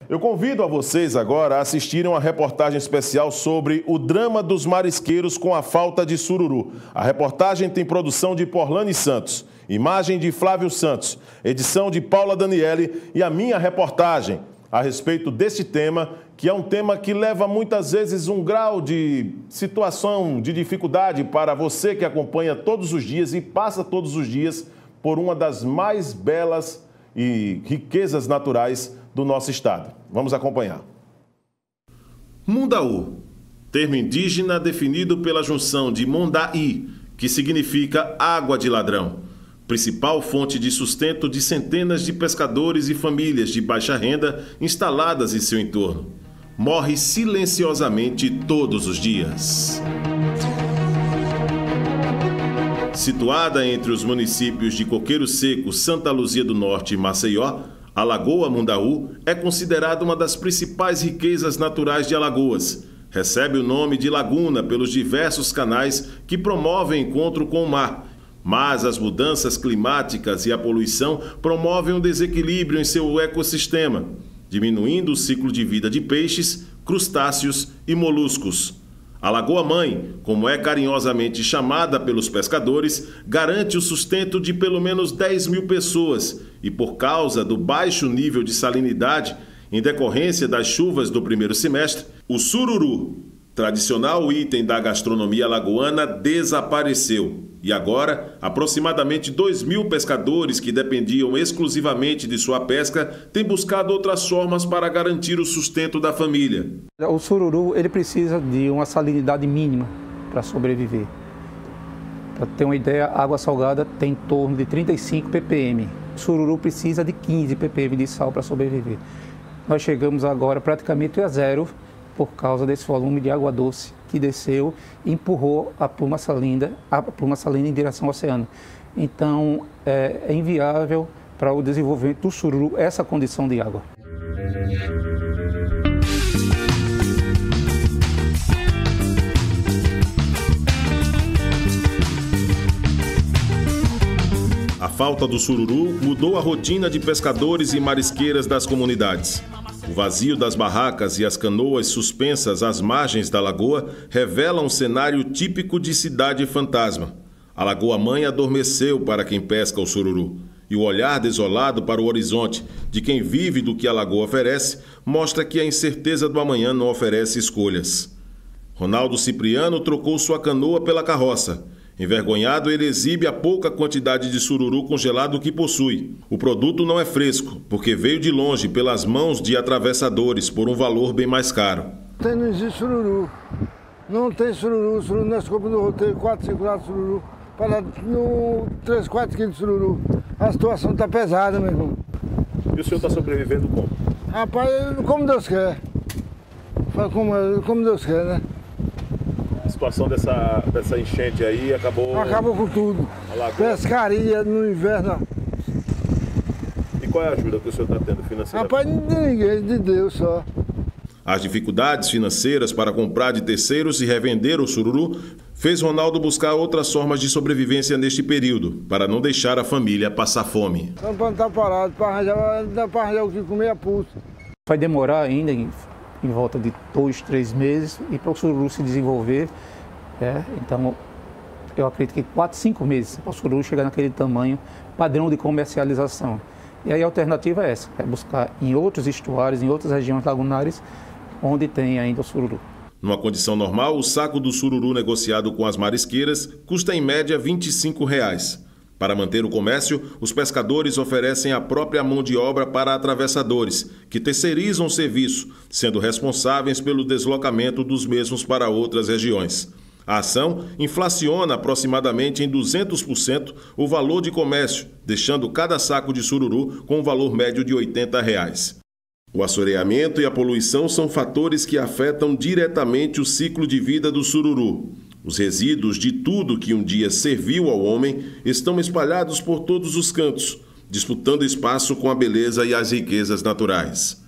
Eu convido a vocês agora a assistirem uma reportagem especial sobre o drama dos marisqueiros com a falta de sururu. A reportagem tem produção de Porlane Santos, imagem de Flávio Santos, edição de Paula Daniele e a minha reportagem a respeito deste tema, que é um tema que leva muitas vezes um grau de situação, de dificuldade para você que acompanha todos os dias e passa todos os dias por uma das mais belas e riquezas naturais do nosso estado. Vamos acompanhar. Mundaú, termo indígena definido pela junção de Mondaí, que significa água de ladrão, principal fonte de sustento de centenas de pescadores e famílias de baixa renda instaladas em seu entorno. Morre silenciosamente todos os dias. Situada entre os municípios de Coqueiro Seco, Santa Luzia do Norte e Maceió, a Lagoa Mundaú é considerada uma das principais riquezas naturais de Alagoas. Recebe o nome de laguna pelos diversos canais que promovem encontro com o mar. Mas as mudanças climáticas e a poluição promovem um desequilíbrio em seu ecossistema, diminuindo o ciclo de vida de peixes, crustáceos e moluscos. A Lagoa-Mãe, como é carinhosamente chamada pelos pescadores, garante o sustento de pelo menos 10 mil pessoas e, por causa do baixo nível de salinidade, em decorrência das chuvas do primeiro semestre, o sururu, tradicional item da gastronomia alagoana, desapareceu. E agora, aproximadamente 2 mil pescadores que dependiam exclusivamente de sua pesca têm buscado outras formas para garantir o sustento da família. O sururu ele precisa de uma salinidade mínima para sobreviver. Para ter uma ideia, a água salgada tem em torno de 35 ppm. O sururu precisa de 15 ppm de sal para sobreviver. Nós chegamos agora praticamente a zero por causa desse volume de água doce que desceu e empurrou a pluma salina em direção ao oceano. Então, é inviável para o desenvolvimento do sururu essa condição de água. A falta do sururu mudou a rotina de pescadores e marisqueiras das comunidades. O vazio das barracas e as canoas suspensas às margens da lagoa revelam um cenário típico de cidade fantasma. A Lagoa-Mãe adormeceu para quem pesca o sururu. E o olhar desolado para o horizonte de quem vive do que a lagoa oferece mostra que a incerteza do amanhã não oferece escolhas. Ronaldo Cipriano trocou sua canoa pela carroça. Envergonhado, ele exibe a pouca quantidade de sururu congelado que possui. O produto não é fresco, porque veio de longe pelas mãos de atravessadores por um valor bem mais caro. Não existe sururu. Não tem sururu. Sururu nós compramos no roteiro 4, 5 latas de sururu. Para 3, 4 quilos de sururu. A situação está pesada, meu irmão. E o senhor está sobrevivendo como? Rapaz, como Deus quer. Como Deus quer, né? A situação dessa enchente aí acabou... Acabou com tudo. Pescaria no inverno. E qual é a ajuda que o senhor está tendo financeira? Rapaz, de ninguém, de Deus só. As dificuldades financeiras para comprar de terceiros e revender o sururu fez Ronaldo buscar outras formas de sobrevivência neste período, para não deixar a família passar fome. Então, quando está parado, para arranjar o que comer a pulso. Vai demorar ainda em volta de 2, 3 meses e para o sururu se desenvolver. Então, eu acredito que 4, 5 meses para o sururu chegar naquele tamanho padrão de comercialização. E aí a alternativa é essa, é buscar em outros estuários, em outras regiões lagunares, onde tem ainda o sururu. Numa condição normal, o saco do sururu negociado com as marisqueiras custa em média R$ 25. Para manter o comércio, os pescadores oferecem a própria mão de obra para atravessadores, que terceirizam o serviço, sendo responsáveis pelo deslocamento dos mesmos para outras regiões. A ação inflaciona aproximadamente em 200% o valor de comércio, deixando cada saco de sururu com um valor médio de R$ 80. O assoreamento e a poluição são fatores que afetam diretamente o ciclo de vida do sururu. Os resíduos de tudo que um dia serviu ao homem estão espalhados por todos os cantos, disputando espaço com a beleza e as riquezas naturais.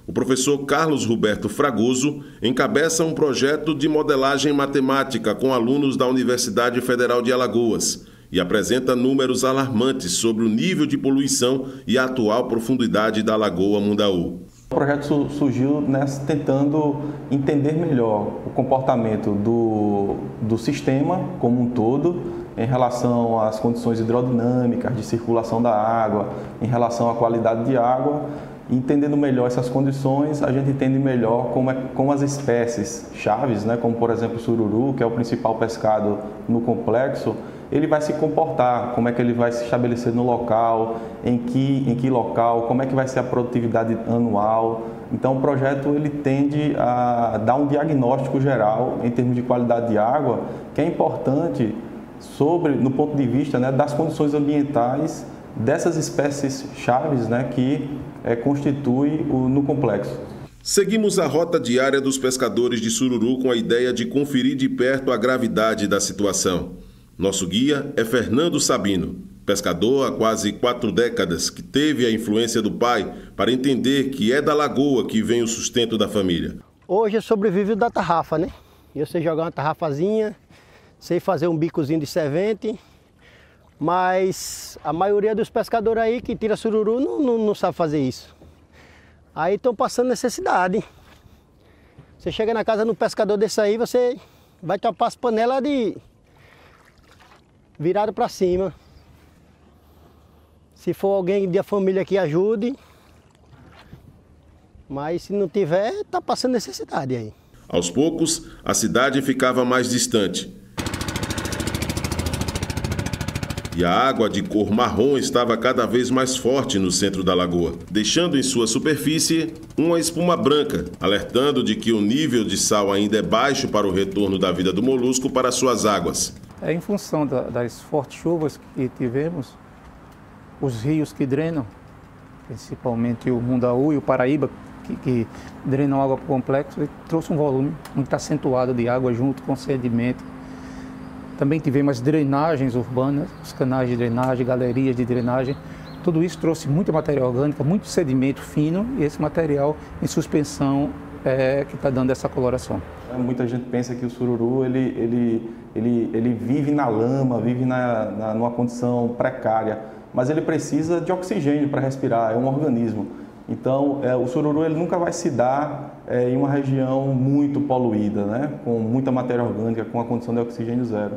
O professor Carlos Roberto Fragoso encabeça um projeto de modelagem matemática com alunos da Universidade Federal de Alagoas e apresenta números alarmantes sobre o nível de poluição e a atual profundidade da Lagoa Mundaú. O projeto surgiu tentando entender melhor o comportamento do sistema como um todo, em relação às condições hidrodinâmicas, de circulação da água, em relação à qualidade de água. Entendendo melhor essas condições, a gente entende melhor como as espécies chaves, né, como por exemplo o sururu, que é o principal pescado no complexo, ele vai se comportar, como é que ele vai se estabelecer no local, em que local, como é que vai ser a produtividade anual. Então o projeto ele tende a dar um diagnóstico geral em termos de qualidade de água, que é importante no ponto de vista, né, das condições ambientais dessas espécies chaves, né, que constitui no complexo. Seguimos a rota diária dos pescadores de sururu com a ideia de conferir de perto a gravidade da situação. Nosso guia é Fernando Sabino, pescador há quase 4 décadas, que teve a influência do pai para entender que é da lagoa que vem o sustento da família. Hoje eu sobrevivo da tarrafa, né? Eu sei jogar uma tarrafazinha, sei fazer um bicozinho de servente, mas a maioria dos pescadores aí que tira sururu não sabe fazer isso. Aí estão passando necessidade. Você chega na casa de um pescador desse aí, você vai tapar as panelas virado para cima. Se for alguém da família que ajude, mas se não tiver, tá passando necessidade aí. Aos poucos, a cidade ficava mais distante. E a água de cor marrom estava cada vez mais forte no centro da lagoa, deixando em sua superfície uma espuma branca, alertando de que o nível de sal ainda é baixo para o retorno da vida do molusco para suas águas. Em função das fortes chuvas que tivemos, os rios que drenam, principalmente o Mundaú e o Paraíba, que drenam água para o complexo, ele trouxe um volume muito acentuado de água junto com sedimento. Também tivemos drenagens urbanas, os canais de drenagem, galerias de drenagem. Tudo isso trouxe muita matéria orgânica, muito sedimento fino, e esse material em suspensão que está dando essa coloração. Muita gente pensa que o sururu ele vive na lama, vive numa condição precária, mas ele precisa de oxigênio para respirar, é um organismo. Então, o sururu ele nunca vai se dar em uma região muito poluída, né? Com muita matéria orgânica, com a condição de oxigênio zero.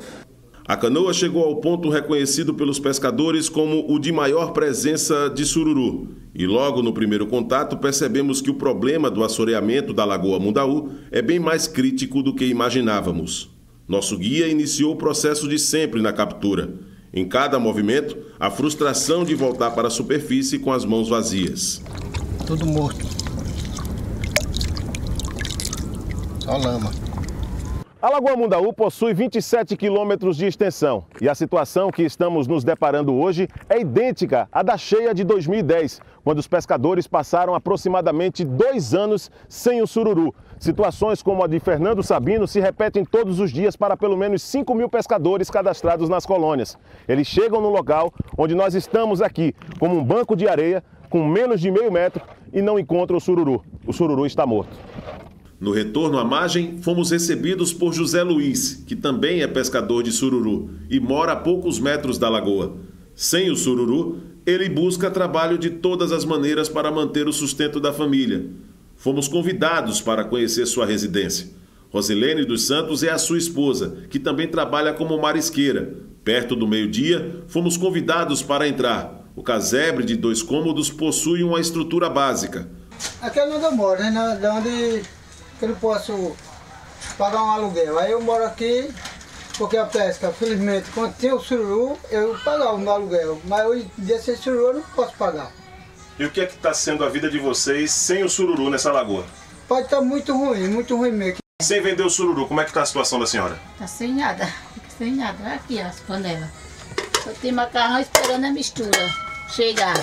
A canoa chegou ao ponto reconhecido pelos pescadores como o de maior presença de sururu. E logo no primeiro contato percebemos que o problema do assoreamento da Lagoa Mundaú é bem mais crítico do que imaginávamos. Nosso guia iniciou o processo de sempre na captura. Em cada movimento, a frustração de voltar para a superfície com as mãos vazias. Tudo morto. Só lama. A Lagoa Mundaú possui 27 quilômetros de extensão e a situação que estamos nos deparando hoje é idêntica à da cheia de 2010, quando os pescadores passaram aproximadamente 2 anos sem o sururu. Situações como a de Fernando Sabino se repetem todos os dias para pelo menos 5.000 pescadores cadastrados nas colônias. Eles chegam no local onde nós estamos aqui, como um banco de areia, com menos de meio metro, e não encontram o sururu. O sururu está morto. No retorno à margem, fomos recebidos por José Luiz, que também é pescador de sururu e mora a poucos metros da lagoa. Sem o sururu, ele busca trabalho de todas as maneiras para manter o sustento da família. Fomos convidados para conhecer sua residência. Rosilene dos Santos é a sua esposa, que também trabalha como marisqueira. Perto do meio-dia, fomos convidados para entrar. O casebre de 2 cômodos possui uma estrutura básica. Aqui é onde eu moro, né? Onde eu não posso pagar um aluguel. Aí eu moro aqui porque a pesca, felizmente, quando tinha o sururu, eu pagava o meu aluguel. Mas hoje em dia sem sururu eu não posso pagar. E o que é que está sendo a vida de vocês sem o sururu nessa lagoa? Pode estar muito ruim mesmo. Sem vender o sururu, como é que está a situação da senhora? Tá sem nada, sem nada. Aqui, ó, as panelas. Só tem macarrão esperando a mistura chegar.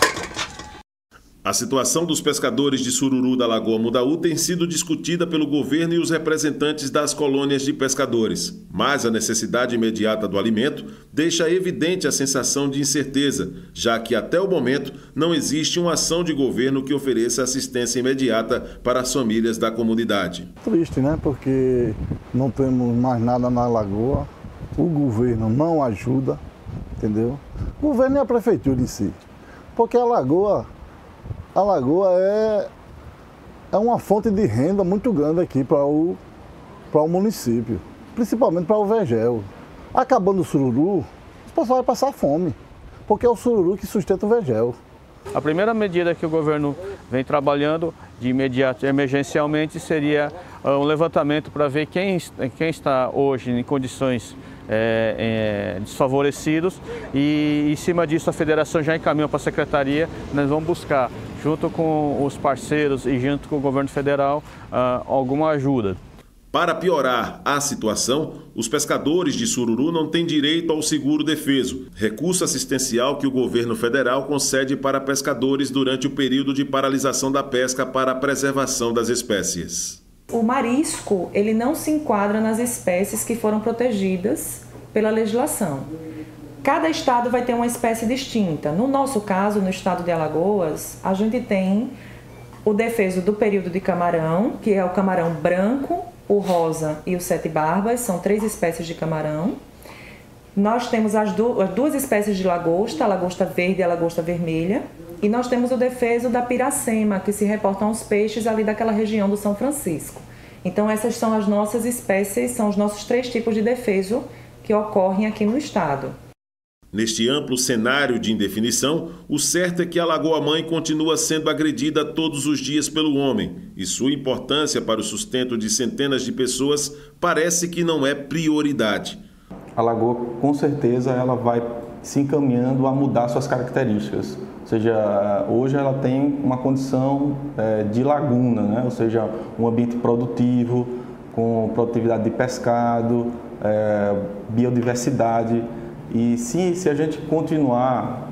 A situação dos pescadores de sururu da Lagoa Mundaú tem sido discutida pelo governo e os representantes das colônias de pescadores. Mas a necessidade imediata do alimento deixa evidente a sensação de incerteza, já que até o momento não existe uma ação de governo que ofereça assistência imediata para as famílias da comunidade. Triste, né? Porque não temos mais nada na lagoa, o governo não ajuda, entendeu? O governo e a prefeitura em si, porque a lagoa é uma fonte de renda muito grande aqui para o município, principalmente para o Vergel. Acabando o sururu, o pessoal vai passar fome, porque é o sururu que sustenta o Vergel. A primeira medida que o governo vem trabalhando de imediato, emergencialmente, seria um levantamento para ver quem está hoje em condições desfavorecidos e, em cima disso, a federação já encaminhou para a secretaria. Nós vamos buscar, junto com os parceiros e junto com o governo federal, alguma ajuda. Para piorar a situação, os pescadores de sururu não têm direito ao seguro-defeso, recurso assistencial que o governo federal concede para pescadores durante o período de paralisação da pesca para a preservação das espécies. O marisco, ele não se enquadra nas espécies que foram protegidas pela legislação. Cada estado vai ter uma espécie distinta. No nosso caso, no estado de Alagoas, a gente tem o defeso do período de camarão, que é o camarão branco, o rosa e o sete barbas, são 3 espécies de camarão. Nós temos as duas espécies de lagosta, a lagosta verde e a lagosta vermelha. E nós temos o defeso da piracema, que se reportam aos peixes ali daquela região do São Francisco. Então essas são as nossas espécies, são os nossos 3 tipos de defeso que ocorrem aqui no estado. Neste amplo cenário de indefinição, o certo é que a Lagoa-Mãe continua sendo agredida todos os dias pelo homem e sua importância para o sustento de centenas de pessoas parece que não é prioridade. A lagoa, com certeza, ela vai se encaminhando a mudar suas características. Ou seja, hoje ela tem uma condição de laguna, né? Ou seja, um ambiente produtivo, com produtividade de pescado, biodiversidade. E se a gente continuar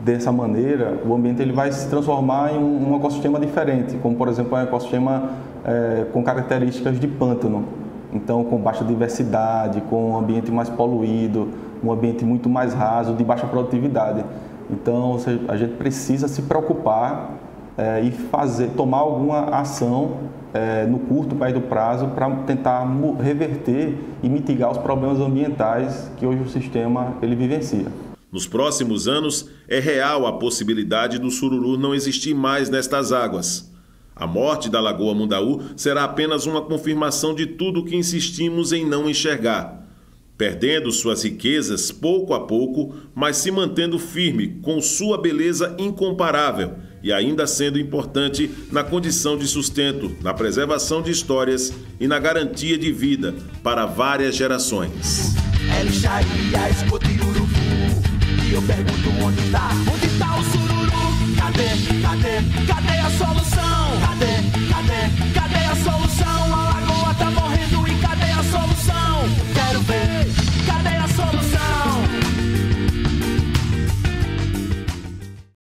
dessa maneira, o ambiente ele vai se transformar em um ecossistema diferente, como por exemplo um ecossistema com características de pântano. Então, com baixa diversidade, com um ambiente mais poluído, um ambiente muito mais raso, de baixa produtividade. Então, a gente precisa se preocupar e tomar alguma ação no curto, médio prazo para tentar reverter e mitigar os problemas ambientais que hoje o sistema ele vivencia. Nos próximos anos, é real a possibilidade do sururu não existir mais nestas águas. A morte da Lagoa Mundaú será apenas uma confirmação de tudo que insistimos em não enxergar, perdendo suas riquezas pouco a pouco, mas se mantendo firme com sua beleza incomparável e ainda sendo importante na condição de sustento, na preservação de histórias e na garantia de vida para várias gerações. E eu pergunto onde está o sururu? Cadê a solução?